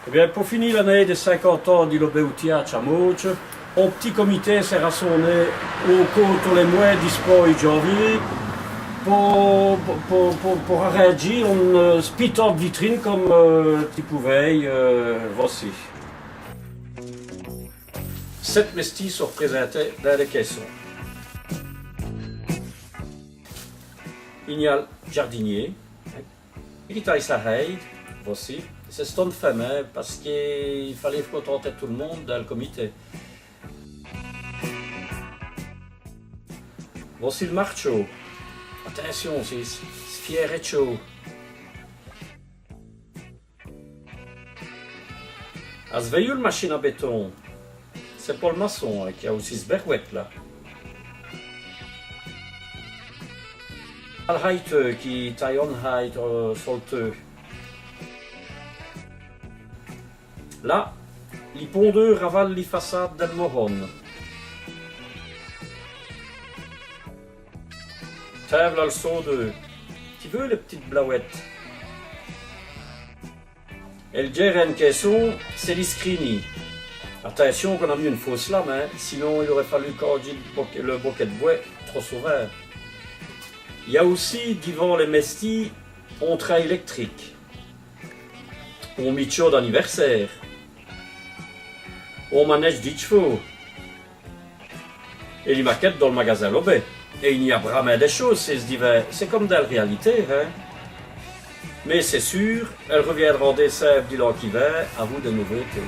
Eh bien, pour finir l'année des 50 ans du Lobeutia à Mauch, un petit comité s'est rassemblé au cours tous les mois d'Ispo et janvier pour arranger une petite vitrine comme tu pouvais voici. 7 mestis sont représentés dans les caissons. Il y a le jardinier, il taille la reille, voici. C'est ce ton femme, hein, parce qu'il fallait contenter tout le monde dans le comité. Voici le marcho. Attention, c'est fier et chaud. À ce veilleux, la machine à béton, c'est Paul Masson hein, qui a aussi ce berouette là. Le heiteux qui taille en heit solteux. Là, les pondeux ravalent les façades del Moron. Table à le son de. Tu veux les petites blauettes? Et le geren caisson, c'est les scrini. Attention qu'on a mis une fausse lame, hein, sinon il aurait fallu corriger le bouquet de bois trop souvent. Il y a aussi, devant les mestis, un train électrique. Un micho d'anniversaire. Un manège de chevaux. Et les maquettes dans le magasin Lobé. Et il y a vraiment des choses, c'est comme dans la réalité. Hein. Mais c'est sûr, elles reviendront des sèvres du l'an qui va, à vous de nouveautés.